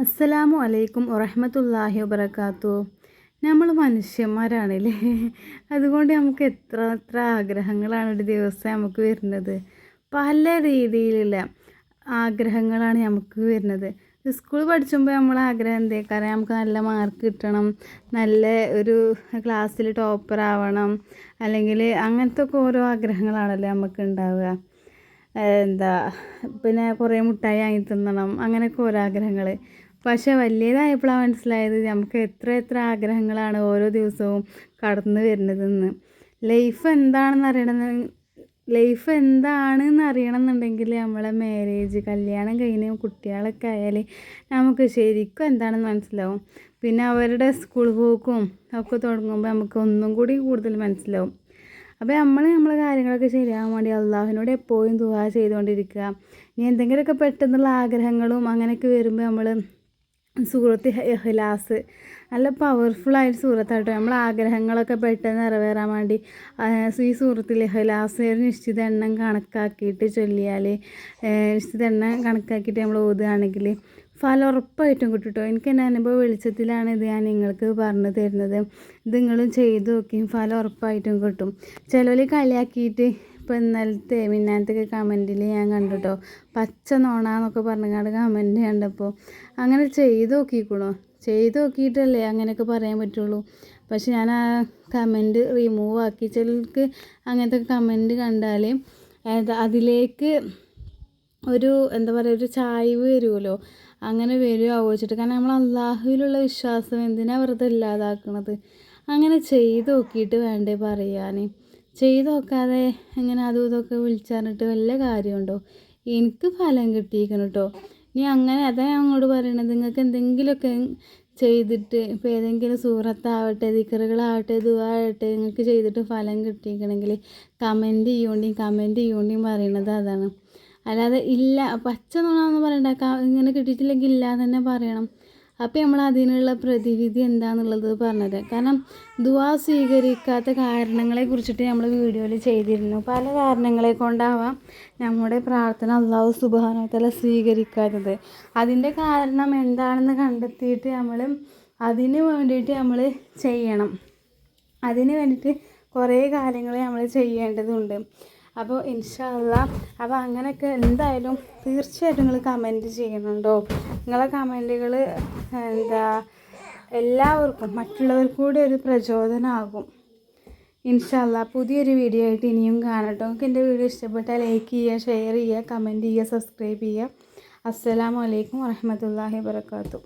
അസ്സലാമു അലൈക്കും വറഹ്മത്തുള്ളാഹി വബറകാതുഹു. നമ്മൾ മനുഷ്യന്മാരാണല്ലേ, അതുകൊണ്ട് നമുക്ക് എത്ര എത്ര ആഗ്രഹങ്ങളാണ് ഒരു ദിവസം നമുക്ക് വരുന്നത്. പല രീതിയിലുള്ള ആഗ്രഹങ്ങളാണ് നമുക്ക് വരുന്നത്. സ്കൂൾ പഠിച്ചുമ്പോൾ നമ്മൾ ആഗ്രഹം എന്തേക്കാരം, നമുക്ക് നല്ല മാർക്ക് കിട്ടണം, നല്ല ഒരു ക്ലാസ്സിൽ ടോപ്പർ ആവണം, അല്ലെങ്കിൽ അങ്ങനത്തെ ഒക്കെ ഓരോ ആഗ്രഹങ്ങളാണല്ലോ നമുക്ക് ഉണ്ടാവുക. എന്താ പിന്നെ കുറേ മുട്ടായി വാങ്ങി തിന്നണം, അങ്ങനെയൊക്കെ ഓരോ ആഗ്രഹങ്ങൾ. പക്ഷേ വലിയതായപ്പോഴാണ് മനസ്സിലായത് നമുക്ക് എത്ര എത്ര ആഗ്രഹങ്ങളാണ് ഓരോ ദിവസവും കടന്നു വരുന്നതെന്ന്. ലൈഫ് എന്താണെന്ന് അറിയണമെന്നുണ്ടെങ്കിൽ നമ്മളെ മാരേജ്, കല്യാണം കഴിഞ്ഞ് കുട്ടികളൊക്കെ ആയാൽ നമുക്ക് ശരിക്കും എന്താണെന്ന് മനസ്സിലാവും. പിന്നെ അവരുടെ സ്കൂൾ പോക്കും ഒക്കെ തുടങ്ങുമ്പോൾ നമുക്ക് ഒന്നും കൂടി കൂടുതൽ മനസ്സിലാവും. അപ്പോൾ നമ്മളെ കാര്യങ്ങളൊക്കെ ശരിയാകാൻ വേണ്ടി അള്ളാഹുവിനോട് എപ്പോഴും ദുആ ചെയ്തുകൊണ്ടിരിക്കുക. ഇനി എന്തെങ്കിലുമൊക്കെ പെട്ടെന്നുള്ള ആഗ്രഹങ്ങളും അങ്ങനെയൊക്കെ വരുമ്പോൾ നമ്മൾ സൂറത്ത് ഇഖ്ലാസ് നല്ല പവർഫുള്ളായൊരു സൂറത്താട്ടോ. നമ്മൾ ആഗ്രഹങ്ങളൊക്കെ പെട്ടെന്ന് നിറവേറാൻ വേണ്ടി ഈ സൂറത്തിൽ ഇഖ്ലാസ് ഒരു നിശ്ചിത എണ്ണം കണക്കാക്കിയിട്ട് ചൊല്ലിയാൽ, നിശ്ചിത എണ്ണം കണക്കാക്കിയിട്ട് നമ്മൾ ഓതുകയാണെങ്കിൽ ഫലം ഉറപ്പായിട്ടും കിട്ടും കേട്ടോ. എനിക്ക് എൻ്റെ അനുഭവ വെളിച്ചത്തിലാണ് ഇത് ഞാൻ നിങ്ങൾക്ക് പറഞ്ഞു തരുന്നത്. ഇത് നിങ്ങളും ചെയ്ത് നോക്കി, ഫലം ഉറപ്പായിട്ടും കിട്ടും. ചിലർ കളിയാക്കിയിട്ട് ഇപ്പോൾ ഇന്നലത്തെ മിന്നാനത്തൊക്കെ കമൻറ്റിൽ ഞാൻ കണ്ടു കേട്ടോ, പച്ച നോണാന്നൊക്കെ പറഞ്ഞുകൊണ്ട് കമൻറ്റ് കണ്ടപ്പോൾ അങ്ങനെ ചെയ്ത് നോക്കിയിട്ടല്ലേ അങ്ങനെയൊക്കെ പറയാൻ പറ്റുള്ളൂ. പക്ഷെ ഞാൻ ആ കമൻറ്റ് റിമൂവ് ആക്കി. ചിലർക്ക് അങ്ങനത്തെ കമൻറ്റ് കണ്ടാൽ അതിലേക്ക് ഒരു എന്താ പറയുക, ഒരു ചായ്വ് വരുമല്ലോ, അങ്ങനെ വരുമോ വെച്ചിട്ട്. കാരണം നമ്മൾ അള്ളാഹുവിലുള്ള വിശ്വാസം എന്തിനാ വെറുതെ ഇല്ലാതാക്കണത്. അങ്ങനെ ചെയ്ത് നോക്കിയിട്ട് വേണ്ടേ പറയാൻ. ചെയ്ത് നോക്കാതെ ഇങ്ങനെ അതും ഇതൊക്കെ വിളിച്ചറിഞ്ഞിട്ട് വല്ല കാര്യമുണ്ടോ? എനിക്ക് ഫലം കിട്ടിയിരിക്കണം കേട്ടോ. ഇനി അങ്ങനെ അതാ ഞാൻ അങ്ങോട്ട് പറയണത്, നിങ്ങൾക്ക് എന്തെങ്കിലുമൊക്കെ ചെയ്തിട്ട് ഇപ്പോൾ ഏതെങ്കിലും സൂറത്താവട്ടെ, ദിക്റുകളാവട്ടെ, ദുആ ആവട്ടെ, നിങ്ങൾക്ക് ചെയ്തിട്ട് ഫലം കിട്ടിയിരിക്കണമെങ്കിൽ കമൻറ്റ് ചെയ്യോണ്ടിയും പറയണത് അതാണ്. അല്ലാതെ ഇല്ല പച്ച നുണാന്ന് പറയണ്ട, ഇങ്ങനെ കിട്ടിയിട്ടില്ലെങ്കിൽ ഇല്ല തന്നെ പറയണം. അപ്പോൾ നമ്മൾ അതിനുള്ള പ്രതിവിധി എന്താണെന്നുള്ളത് പറഞ്ഞുതരാം. കാരണം ദുആ സ്വീകരിക്കാത്ത കാരണങ്ങളെ കുറിച്ചിട്ട് നമ്മൾ വീഡിയോയിൽ ചെയ്തിരുന്നു. പല കാരണങ്ങളെ കൊണ്ടാവാം നമ്മുടെ പ്രാർത്ഥന അല്ലാഹു സുബ്ഹാനഹു വ തആല സ്വീകരിക്കാത്തത്. അതിൻ്റെ കാരണം എന്താണെന്ന് കണ്ടെത്തിയിട്ട് അതിന് വേണ്ടിയിട്ട് നമ്മൾ ചെയ്യണം. അതിന് വേണ്ടിയിട്ട് കുറേ കാര്യങ്ങൾ നമ്മൾ ചെയ്യേണ്ടതുണ്ട്. അപ്പോൾ ഇൻഷാ അല്ലാഹ്, അപ്പോൾ അങ്ങനെയൊക്കെ എന്തായാലും തീർച്ചയായിട്ടും നിങ്ങൾ കമൻറ്റ് ചെയ്യണുണ്ടോ. നിങ്ങളെ കമൻറ്റുകൾ എല്ലാവർക്കും മറ്റുള്ളവർക്കും കൂടി ഒരു പ്രചോദനമാകും. ഇൻഷാ അല്ലാഹ് പുതിയൊരു വീഡിയോ ആയിട്ട് ഇനിയും കാണട്ടോ. നിങ്ങൾക്ക് എൻ്റെ വീഡിയോ ഇഷ്ടപ്പെട്ടാൽ ലൈക്ക് ചെയ്യുക, ഷെയർ ചെയ്യുക, കമൻറ്റ് ചെയ്യുക, സബ്സ്ക്രൈബ് ചെയ്യുക. അസ്സലാമു അലൈക്കും വറഹ്മത്തുള്ളാഹി വബറകാതുഹു.